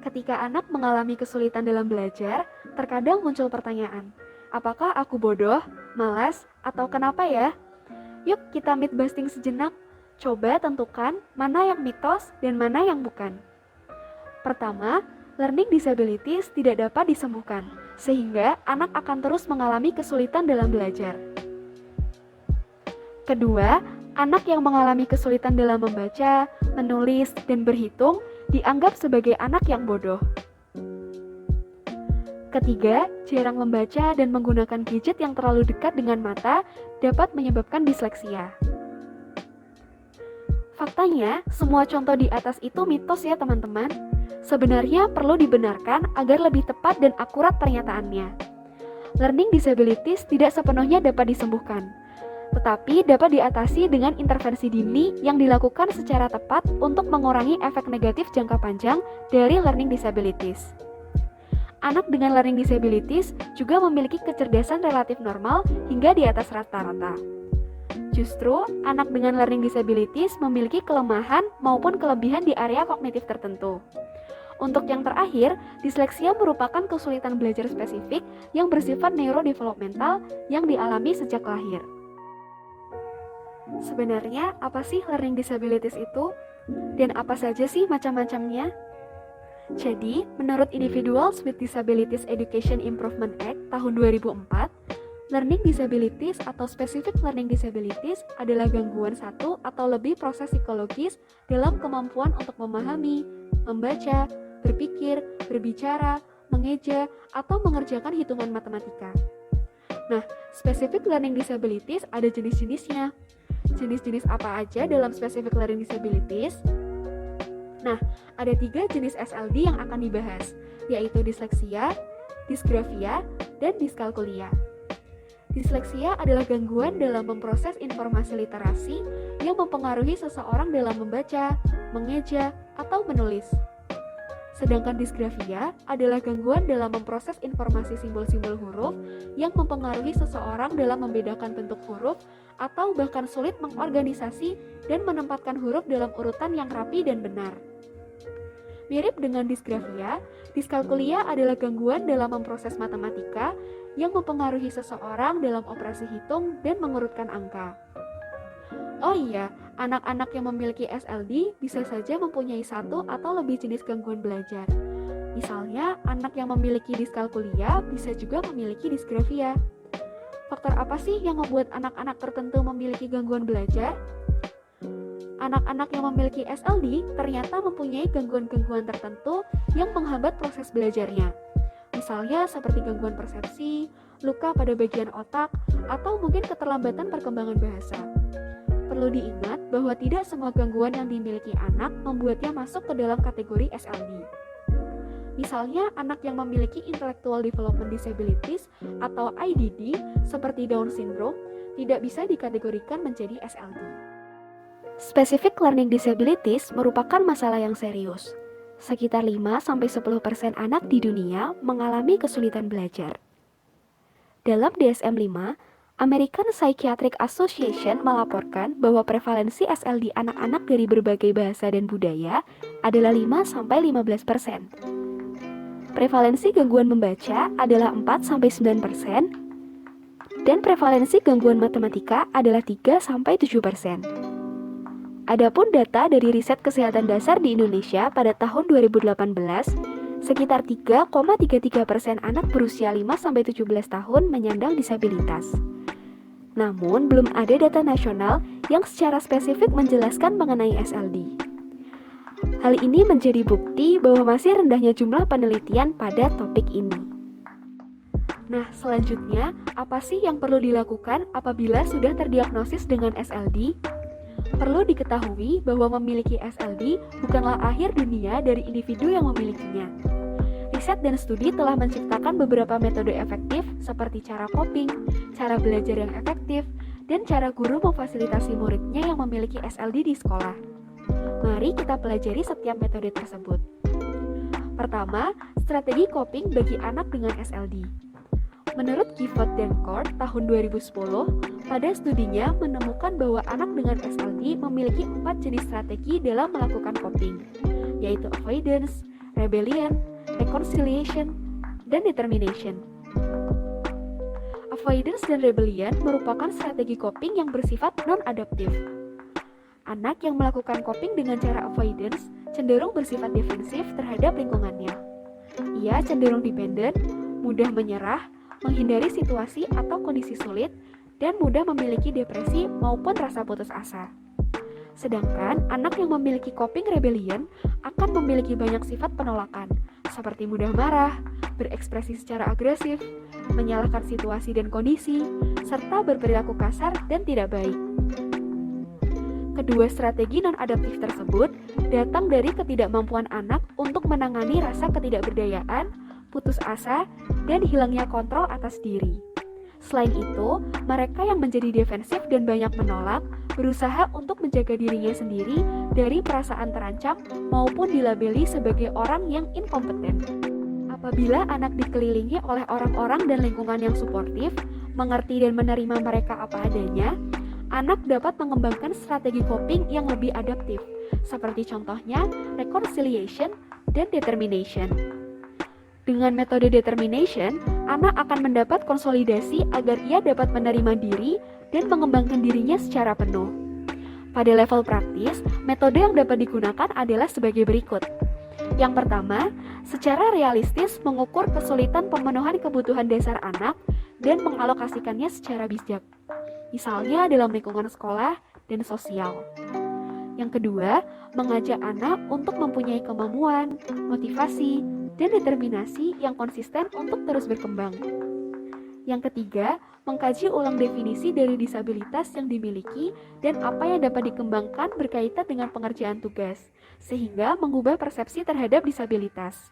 Ketika anak mengalami kesulitan dalam belajar, terkadang muncul pertanyaan, apakah aku bodoh, malas, atau kenapa ya? Yuk kita myth busting sejenak. Coba tentukan mana yang mitos dan mana yang bukan. Pertama, learning disabilities tidak dapat disembuhkan, sehingga anak akan terus mengalami kesulitan dalam belajar. Kedua, anak yang mengalami kesulitan dalam membaca, menulis, dan berhitung dianggap sebagai anak yang bodoh. Ketiga, jarang membaca dan menggunakan gadget yang terlalu dekat dengan mata dapat menyebabkan disleksia. Faktanya, semua contoh di atas itu mitos ya teman-teman. Sebenarnya perlu dibenarkan agar lebih tepat dan akurat pernyataannya. Learning disabilities tidak sepenuhnya dapat disembuhkan, tetapi dapat diatasi dengan intervensi dini yang dilakukan secara tepat untuk mengurangi efek negatif jangka panjang dari learning disabilities. Anak dengan learning disabilities juga memiliki kecerdasan relatif normal hingga di atas rata-rata. Justru, anak dengan learning disabilities memiliki kelemahan maupun kelebihan di area kognitif tertentu. Untuk yang terakhir, disleksia merupakan kesulitan belajar spesifik yang bersifat neurodevelopmental yang dialami sejak lahir. Sebenarnya, apa sih learning disabilities itu? Dan apa saja sih macam-macamnya? Jadi, menurut Individuals with Disabilities Education Improvement Act tahun 2004, learning disabilities atau specific learning disabilities adalah gangguan satu atau lebih proses psikologis dalam kemampuan untuk memahami, membaca, berpikir, berbicara, mengeja, atau mengerjakan hitungan matematika. Nah, specific learning disabilities ada jenis-jenisnya. Jenis-jenis apa aja dalam specific learning disabilities? Nah, ada 3 jenis SLD yang akan dibahas, yaitu disleksia, disgrafia, dan diskalkulia. Disleksia adalah gangguan dalam memproses informasi literasi yang mempengaruhi seseorang dalam membaca, mengeja, atau menulis. Sedangkan disgrafia adalah gangguan dalam memproses informasi simbol-simbol huruf yang mempengaruhi seseorang dalam membedakan bentuk huruf atau bahkan sulit mengorganisasi dan menempatkan huruf dalam urutan yang rapi dan benar. Mirip dengan disgrafia, diskalkulia adalah gangguan dalam memproses matematika yang mempengaruhi seseorang dalam operasi hitung dan mengurutkan angka. Oh iya, anak-anak yang memiliki SLD bisa saja mempunyai satu atau lebih jenis gangguan belajar. Misalnya, anak yang memiliki diskalkulia bisa juga memiliki disgrafia. Faktor apa sih yang membuat anak-anak tertentu memiliki gangguan belajar? Anak-anak yang memiliki SLD ternyata mempunyai gangguan-gangguan tertentu yang menghambat proses belajarnya. Misalnya seperti gangguan persepsi, luka pada bagian otak, atau mungkin keterlambatan perkembangan bahasa. Perlu diingat bahwa tidak semua gangguan yang dimiliki anak membuatnya masuk ke dalam kategori SLD. Misalnya, anak yang memiliki Intellectual Development Disabilities atau IDD seperti Down Syndrome tidak bisa dikategorikan menjadi SLD. Specific Learning Disabilities merupakan masalah yang serius. Sekitar 5-10% anak di dunia mengalami kesulitan belajar. Dalam DSM-5, American Psychiatric Association melaporkan bahwa prevalensi SLD anak-anak dari berbagai bahasa dan budaya adalah 5-15%. Prevalensi gangguan membaca adalah 4-9%, dan prevalensi gangguan matematika adalah 3-7%. Adapun data dari riset kesehatan dasar di Indonesia pada tahun 2018, sekitar 3,33% anak berusia 5-17 tahun menyandang disabilitas. Namun, belum ada data nasional yang secara spesifik menjelaskan mengenai SLD. Hal ini menjadi bukti bahwa masih rendahnya jumlah penelitian pada topik ini. Nah, selanjutnya, apa sih yang perlu dilakukan apabila sudah terdiagnosis dengan SLD? Perlu diketahui bahwa memiliki SLD bukanlah akhir dunia dari individu yang memilikinya. Riset dan studi telah menciptakan beberapa metode efektif seperti cara coping, cara belajar yang efektif, dan cara guru memfasilitasi muridnya yang memiliki SLD di sekolah. Mari kita pelajari setiap metode tersebut. Pertama, strategi coping bagi anak dengan SLD. Menurut Gifford dan Court tahun 2010, pada studinya menemukan bahwa anak dengan SLD memiliki 4 jenis strategi dalam melakukan coping, yaitu avoidance, rebellion, reconciliation, dan determination. Avoidance dan rebellion merupakan strategi coping yang bersifat non-adaptif. Anak yang melakukan coping dengan cara avoidance cenderung bersifat defensif terhadap lingkungannya. Ia cenderung dependen, mudah menyerah, menghindari situasi atau kondisi sulit, dan mudah memiliki depresi maupun rasa putus asa. Sedangkan anak yang memiliki coping rebellion akan memiliki banyak sifat penolakan, seperti mudah marah, berekspresi secara agresif, menyalahkan situasi dan kondisi, serta berperilaku kasar dan tidak baik. Kedua strategi non-adaptif tersebut datang dari ketidakmampuan anak untuk menangani rasa ketidakberdayaan, putus asa, dan hilangnya kontrol atas diri. Selain itu, mereka yang menjadi defensif dan banyak menolak berusaha untuk menjaga dirinya sendiri dari perasaan terancam maupun dilabeli sebagai orang yang inkompeten. Apabila anak dikelilingi oleh orang-orang dan lingkungan yang suportif, mengerti dan menerima mereka apa adanya, anak dapat mengembangkan strategi coping yang lebih adaptif, seperti contohnya reconciliation dan determination. Dengan metode determination, anak akan mendapat konsolidasi agar ia dapat menerima diri dan mengembangkan dirinya secara penuh. Pada level praktis, metode yang dapat digunakan adalah sebagai berikut. Yang pertama, secara realistis mengukur kesulitan pemenuhan kebutuhan dasar anak dan mengalokasikannya secara bijak, misalnya dalam lingkungan sekolah dan sosial. Yang kedua, mengajak anak untuk mempunyai kemampuan, motivasi, dan determinasi yang konsisten untuk terus berkembang. Yang ketiga, mengkaji ulang definisi dari disabilitas yang dimiliki dan apa yang dapat dikembangkan berkaitan dengan pengerjaan tugas, sehingga mengubah persepsi terhadap disabilitas.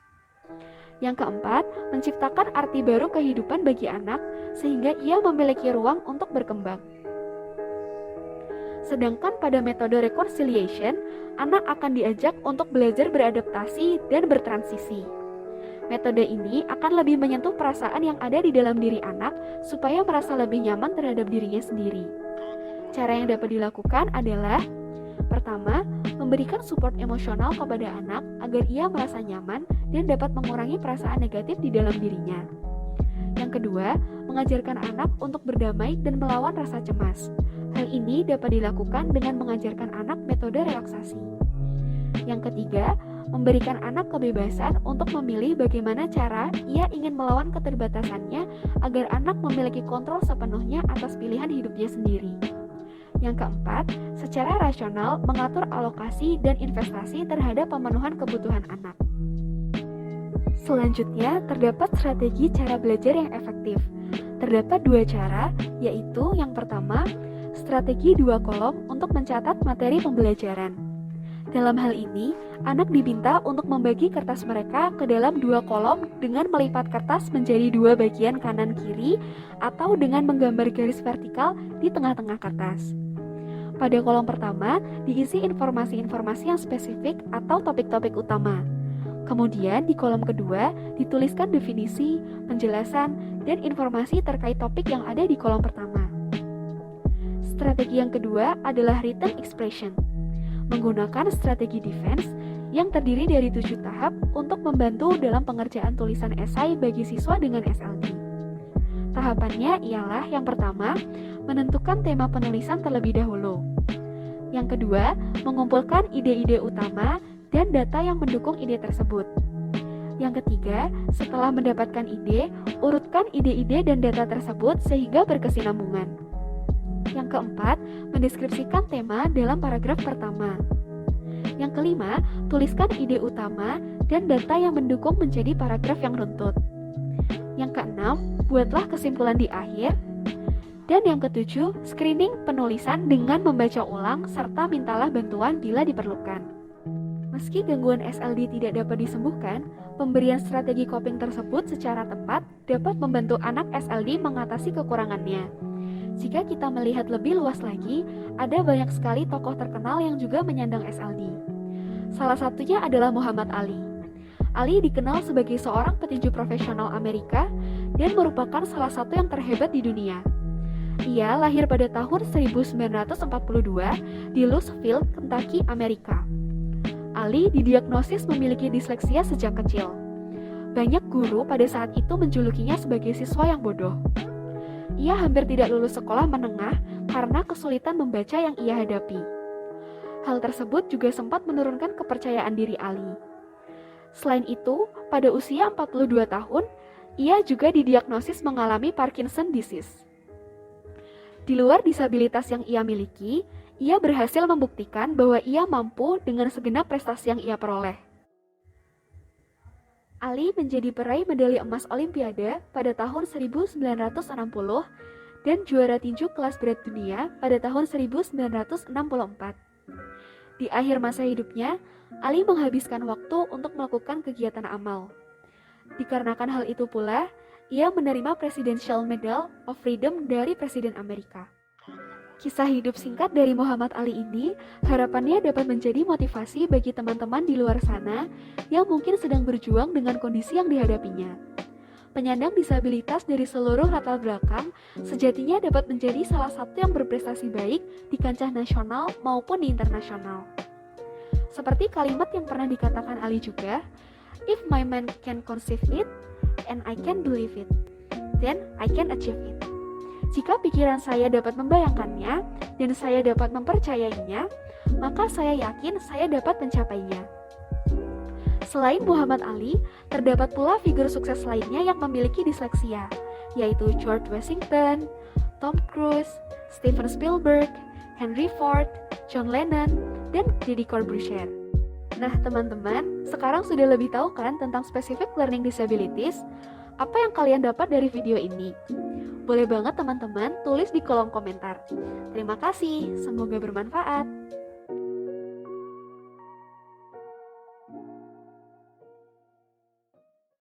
Yang keempat, menciptakan arti baru kehidupan bagi anak, sehingga ia memiliki ruang untuk berkembang. Sedangkan pada metode reconciliation, anak akan diajak untuk belajar beradaptasi dan bertransisi. Metode ini akan lebih menyentuh perasaan yang ada di dalam diri anak supaya merasa lebih nyaman terhadap dirinya sendiri. Cara yang dapat dilakukan adalah: pertama, memberikan support emosional kepada anak agar ia merasa nyaman dan dapat mengurangi perasaan negatif di dalam dirinya. Yang kedua, mengajarkan anak untuk berdamai dan melawan rasa cemas. Hal ini dapat dilakukan dengan mengajarkan anak metode relaksasi. Yang ketiga, memberikan anak kebebasan untuk memilih bagaimana cara ia ingin melawan keterbatasannya agar anak memiliki kontrol sepenuhnya atas pilihan hidupnya sendiri. Yang keempat, secara rasional mengatur alokasi dan investasi terhadap pemenuhan kebutuhan anak. Selanjutnya, terdapat strategi cara belajar yang efektif. Terdapat dua cara, yaitu yang pertama, strategi 2 kolom untuk mencatat materi pembelajaran. Dalam hal ini, anak diminta untuk membagi kertas mereka ke dalam 2 kolom dengan melipat kertas menjadi 2 bagian kanan-kiri atau dengan menggambar garis vertikal di tengah-tengah kertas. Pada kolom pertama, diisi informasi-informasi yang spesifik atau topik-topik utama. Kemudian di kolom kedua, dituliskan definisi, penjelasan, dan informasi terkait topik yang ada di kolom pertama. Strategi yang kedua adalah written expression. Menggunakan strategi defense yang terdiri dari 7 tahap untuk membantu dalam pengerjaan tulisan esai bagi siswa dengan SLD. Tahapannya ialah yang pertama, menentukan tema penulisan terlebih dahulu. Yang kedua, mengumpulkan ide-ide utama dan data yang mendukung ide tersebut. Yang ketiga, setelah mendapatkan ide, urutkan ide-ide dan data tersebut sehingga berkesinambungan. Yang keempat, mendeskripsikan tema dalam paragraf pertama. Yang kelima, tuliskan ide utama dan data yang mendukung menjadi paragraf yang runtut. Yang keenam, buatlah kesimpulan di akhir. Dan yang ketujuh, screening penulisan dengan membaca ulang serta mintalah bantuan bila diperlukan. Meski gangguan SLD tidak dapat disembuhkan, pemberian strategi coping tersebut secara tepat dapat membantu anak SLD mengatasi kekurangannya. Jika kita melihat lebih luas lagi, ada banyak sekali tokoh terkenal yang juga menyandang SLD. Salah satunya adalah Muhammad Ali. Ali dikenal sebagai seorang petinju profesional Amerika dan merupakan salah satu yang terhebat di dunia. Ia lahir pada tahun 1942 di Louisville, Kentucky, Amerika. Ali didiagnosis memiliki disleksia sejak kecil. Banyak guru pada saat itu menjulukinya sebagai siswa yang bodoh. Ia hampir tidak lulus sekolah menengah karena kesulitan membaca yang ia hadapi. Hal tersebut juga sempat menurunkan kepercayaan diri Ali. Selain itu, pada usia 42 tahun, ia juga didiagnosis mengalami Parkinson disease. Di luar disabilitas yang ia miliki, ia berhasil membuktikan bahwa ia mampu dengan segenap prestasi yang ia peroleh. Ali menjadi peraih medali emas Olimpiade pada tahun 1960 dan juara tinju kelas berat dunia pada tahun 1964. Di akhir masa hidupnya, Ali menghabiskan waktu untuk melakukan kegiatan amal. Dikarenakan hal itu pula, ia menerima Presidential Medal of Freedom dari Presiden Amerika. Kisah hidup singkat dari Muhammad Ali ini harapannya dapat menjadi motivasi bagi teman-teman di luar sana yang mungkin sedang berjuang dengan kondisi yang dihadapinya. Penyandang disabilitas dari seluruh latar belakang sejatinya dapat menjadi salah satu yang berprestasi baik di kancah nasional maupun di internasional. Seperti kalimat yang pernah dikatakan Ali juga, "If my mind can conceive it, and I can believe it, then I can achieve it." Jika pikiran saya dapat membayangkannya dan saya dapat mempercayainya, maka saya yakin saya dapat mencapainya. Selain Muhammad Ali, terdapat pula figur sukses lainnya yang memiliki disleksia, yaitu George Washington, Tom Cruise, Steven Spielberg, Henry Ford, John Lennon, dan Deddy Corbuzier. Nah teman-teman, sekarang sudah lebih tahu kan tentang specific learning disabilities? Apa yang kalian dapat dari video ini? Boleh banget teman-teman tulis di kolom komentar. Terima kasih, semoga bermanfaat.